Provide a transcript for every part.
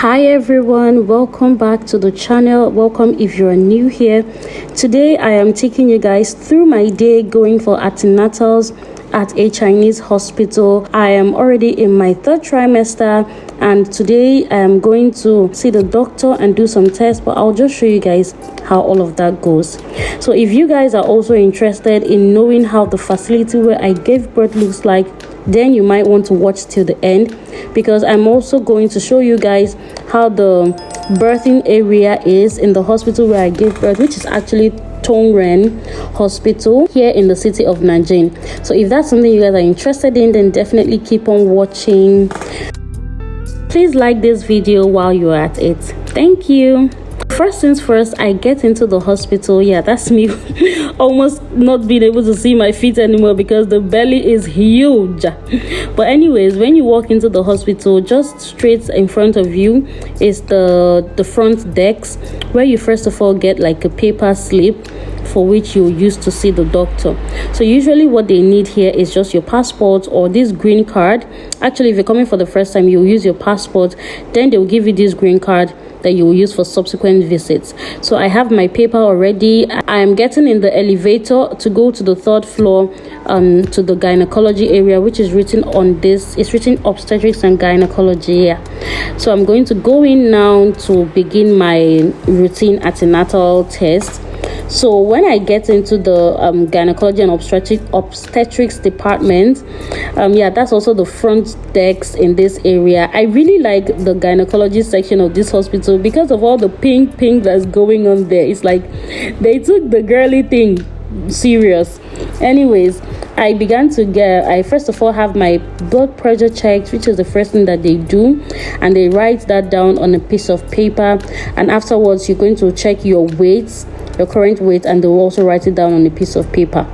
Hi everyone, welcome back to the channel. Welcome if you're new here. Today I am taking you guys through my day going for antenatals at a Chinese hospital. I am already in my third trimester and today I am going to see the doctor and do some tests, but I'll just show you guys how all of that goes. So if you guys are also interested in knowing how the facility where I gave birth looks like, then you might want to watch till the end, because I'm also going to show you guys how the birthing area is in the hospital where I gave birth, which is actually Tongren Hospital here in the city of Nanjing. So if that's something you guys are interested in, then definitely keep on watching. Please like this video while you're at it. Thank you. First things first, I get into the hospital. Yeah, that's me almost not being able to see my feet anymore because the belly is huge. But anyways, when you walk into the hospital, just straight in front of you is the front desk, where you first of all get like a paper slip for which you use to see the doctor. So usually what they need here is just your passport or this green card. Actually, if you're coming for the first time, you'll use your passport, then they'll give you this green card that you will use for subsequent visits. So I have my paper already. I am getting in the elevator to go to the third floor to the gynecology area, which is written on this. It's written obstetrics and gynecology. Yeah. So I'm going to go in now to begin my routine antenatal test. So when I get into the gynecology and obstetrics department, yeah, that's also the front desk in this area. I really like the gynecology section of this hospital because of all the pink that's going on there. It's like they took the girly thing serious. Anyways, I first of all have my blood pressure checked, which is the first thing that they do, and they write that down on a piece of paper, and afterwards you're going to check your weights, your current weight, and they'll also write it down on a piece of paper.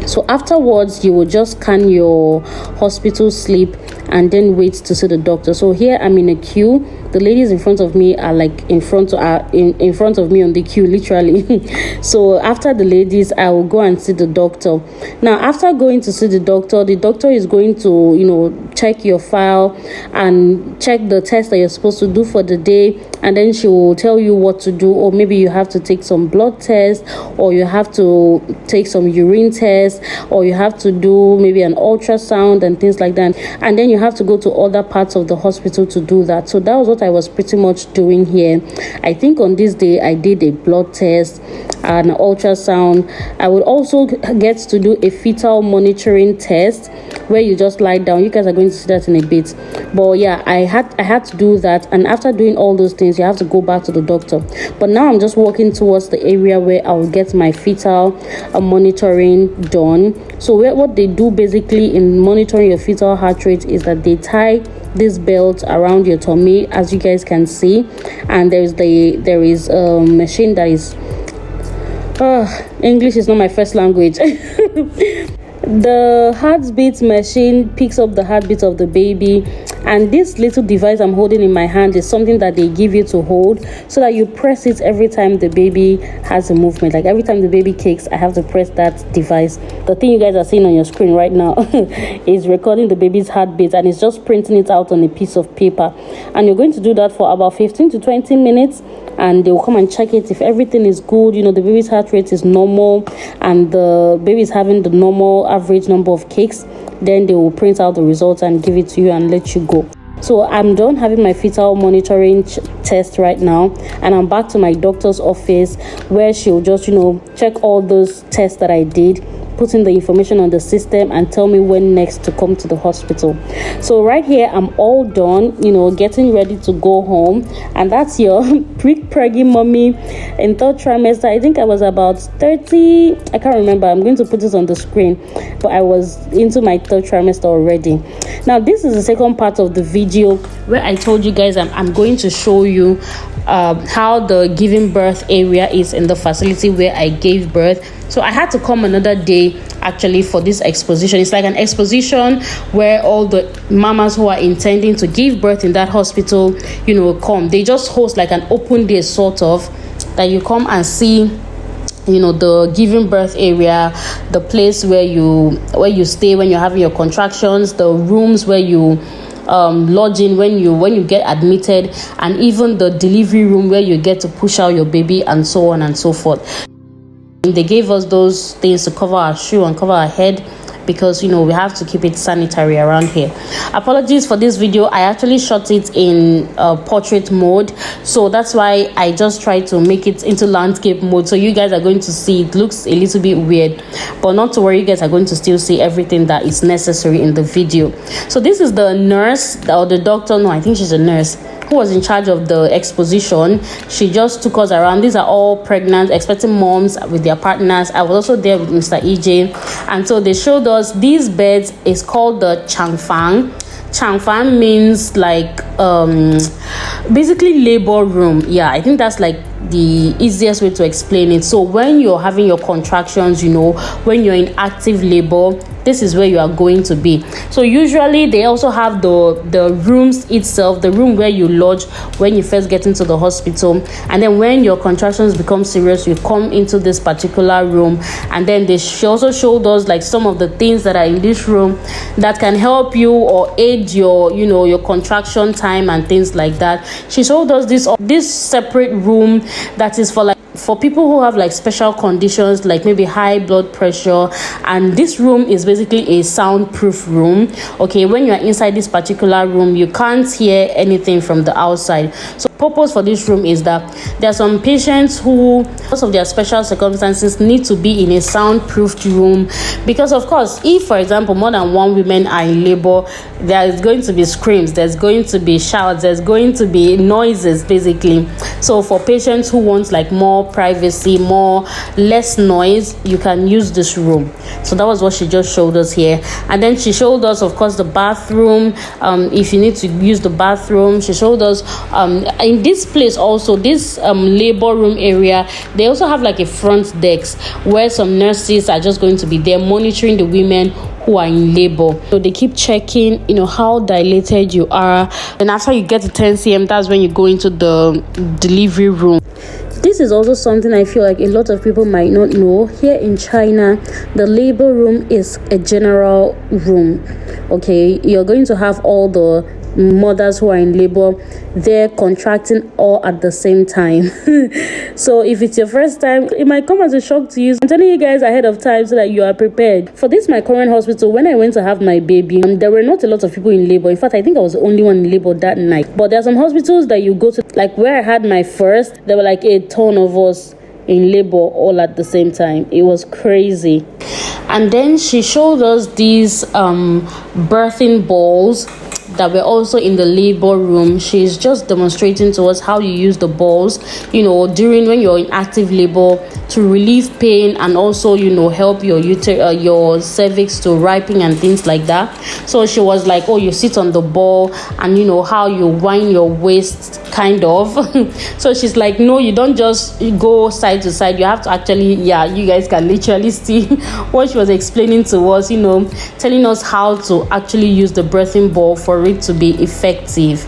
So afterwards you will just scan your hospital slip and then wait to see the doctor. So here I'm in a queue. The ladies in front of me are like in front of me on the queue, literally. So after the ladies, I will go and see the doctor. Now after going to see the doctor is going to check your file and check the test that you're supposed to do for the day, and then she will tell you what to do. Or maybe you have to take some blood tests, or you have to take some urine tests, or you have to do maybe an ultrasound and things like that, and then you have to go to other parts of the hospital to do that. So that was what I was pretty much doing here. I think on this day I did a blood test, an ultrasound. I would also get to do a fetal monitoring test where you just lie down. You guys are going to see that in a bit. But yeah, I had to do that, and after doing all those things you have to go back to the doctor. But now I'm just walking towards the area where I will get my fetal monitoring done. So what they do basically in monitoring your fetal heart rate is that they tie this belt around your tummy, as you guys can see, and there is a machine that is English is not my first language. The heartbeat machine picks up the heartbeat of the baby, and this little device I'm holding in my hand is something that they give you to hold so that you press it every time the baby has a movement. Like every time the baby kicks, I have to press that device. The thing you guys are seeing on your screen right now is recording the baby's heartbeat, and it's just printing it out on a piece of paper. And you're going to do that for about 15 to 20 minutes, and they will come and check it. If everything is good, the baby's heart rate is normal and the baby is having the normal average number of kicks, then they will print out the results and give it to you and let you go. So I'm done having my fetal monitoring test right now, and I'm back to my doctor's office where she'll just check all those tests that I did, put in the information on the system, and tell me when next to come to the hospital. So right here I'm all done, getting ready to go home. And that's your preggy mommy in third trimester. I think I was about 30, I can't remember, I'm going to put this on the screen, but I was into my third trimester already. Now this is the second part of the video where I told you guys I'm going to show you how the giving birth area is in the facility where I gave birth. So I had to come another day actually for this exposition. It's like an exposition where all the mamas who are intending to give birth in that hospital come. They just host like an open day sort of, that you come and see the giving birth area, the place where you stay when you're having your contractions, the rooms where you lodging when you get admitted, and even the delivery room where you get to push out your baby, and so on and so forth. They gave us those things to cover our shoe and cover our head, because we have to keep it sanitary around here. Apologies for this video, I actually shot it in portrait mode, so that's why I just tried to make it into landscape mode, so you guys are going to see it looks a little bit weird, but not to worry, you guys are going to still see everything that is necessary in the video. So this is the nurse, or the doctor, no, I think she's a nurse, who was in charge of the exposition. She just took us around. These are all pregnant, expecting moms with their partners. I was also there with Mr. EJ, and so they showed us these beds. Is called the Changfang. Changfang means like basically labor room. Yeah, I think that's like the easiest way to explain it. So when you're having your contractions, when you're in active labor, this is where you are going to be. So usually they also have the rooms itself, the room where you lodge when you first get into the hospital, and then when your contractions become serious, you come into this particular room. And then she also showed us like some of the things that are in this room that can help you or aid your your contraction time and things like that. She showed us this separate room that is for people who have like special conditions, like maybe high blood pressure. And this room is basically a soundproof room. Okay, when you're inside this particular room, you can't hear anything from the outside. So purpose for this room is that there are some patients who, because of their special circumstances, need to be in a soundproofed room, because of course, if for example more than one woman are in labor, there is going to be screams, there's going to be shouts, there's going to be noises basically. So for patients who want like more privacy, less noise, you can use this room. So that was what she just showed us here. And then she showed us, of course, the bathroom, if you need to use the bathroom. She showed us in this place also, this labor room area, they also have like a front desk where some nurses are just going to be there monitoring the women who are in labor. So they keep checking how dilated you are, and after you get to 10 cm, that's when you go into the delivery room. This is also something I feel like a lot of people might not know. Here in China, the labor room is a general room. Okay, you're going to have all the mothers who are in labor there contracting all at the same time. So if it's your first time, it might come as a shock to you. I'm telling you guys ahead of time so that you are prepared. For this my current hospital, when I went to have my baby, there were not a lot of people in labor. In fact, I think I was the only one in labor that night. But there are some hospitals that you go to, like where I had my first, there were like a ton of us in labor all at the same time. It was crazy. And then she showed us these birthing balls that were also in the labor room. She's just demonstrating to us how you use the balls, during when you're in active labor, to relieve pain, and also help your cervix to ripen and things like that. So she was like, oh, you sit on the ball, and how you wind your waist kind of. So she's like, no, you don't just go side to side, you have to actually, you guys can literally see what she was explaining to us, telling us how to actually use the birthing ball for it to be effective.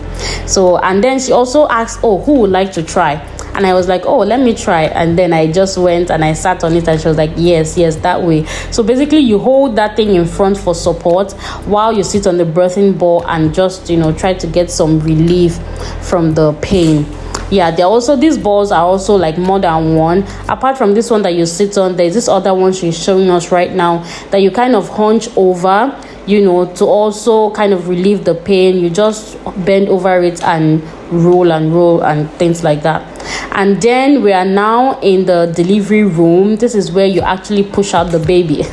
So, and then she also asked, oh, who would like to try? And I was like, oh, let me try. And then I just went and I sat on it, and she was like, yes, that way. So basically you hold that thing in front for support while you sit on the birthing ball and just try to get some relief from the pain. There also, these balls are also like more than one. Apart from this one that you sit on, there's this other one she's showing us right now that you kind of hunch over, to also kind of relieve the pain. You just bend over it and roll and things like that. And then we are now in the delivery room. This is where you actually push out the baby,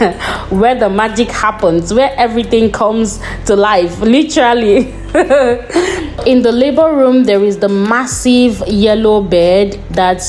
where the magic happens, where everything comes to life, literally. In the labor room, there is the massive yellow bed that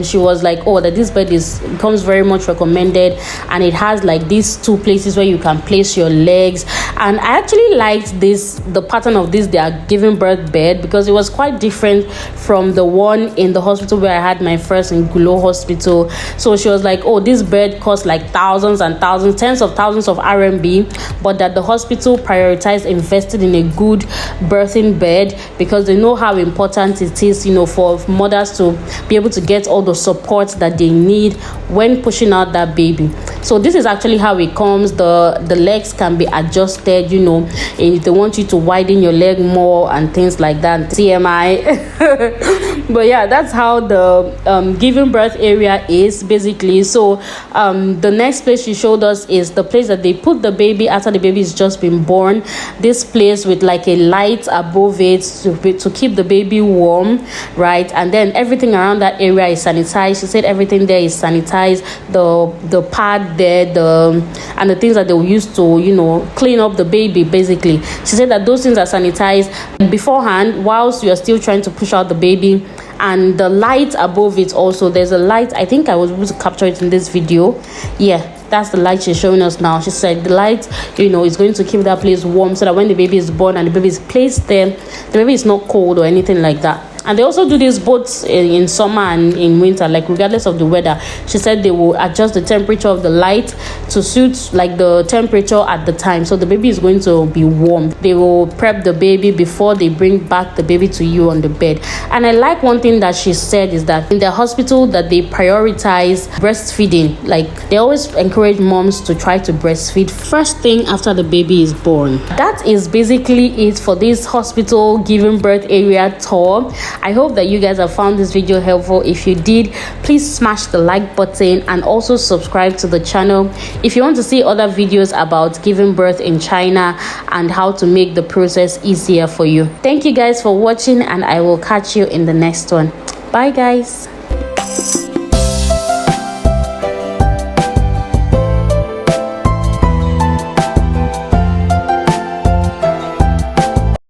she was like, oh, that this bed becomes very much recommended, and it has like these two places where you can place your legs. And I actually liked the pattern of this their giving birth bed, because it was quite different from the one in the hospital where I had my first, in Gulo Hospital. So she was like, oh, this bed costs like thousands and thousands, tens of thousands of RMB, but that the hospital prioritized invested in a good birthing bed, because they know how important it is, for mothers to be able to get all the support that they need when pushing out that baby. So this is actually how it comes. The legs can be adjusted, you know, if they want you to widen your leg more and things like that. TMI. But yeah, that's how the giving birth area is basically. So the next place she showed us is the place that they put the baby after the baby has just been born. This place with like a light above it to keep the baby warm, right? And then everything around that area is sanitized. She said everything there is sanitized. The pad there, and the things that they will use to, you know, clean up the baby basically. She said that those things are sanitized beforehand whilst you're still trying to push out the baby. And the light above it also, there's a light, I think I was able to capture it in this video. Yeah, that's the light she's showing us now. She said the light, you know, is going to keep that place warm so that when the baby is born and the baby is placed there, the baby is not cold or anything like that. And they also do this both in summer and in winter, like regardless of the weather. She said they will adjust the temperature of the light to suit like the temperature at the time, so the baby is going to be warm. They will prep the baby before they bring back the baby to you on the bed. And I like one thing that she said is that in the hospital that they prioritize breastfeeding. Like they always encourage moms to try to breastfeed first thing after the baby is born. That is basically it for this hospital giving birth area tour. I hope that you guys have found this video helpful. If you did, please smash the like button and also subscribe to the channel if you want to see other videos about giving birth in China and how to make the process easier for you. Thank you guys for watching, and I will catch you in the next one. Bye guys.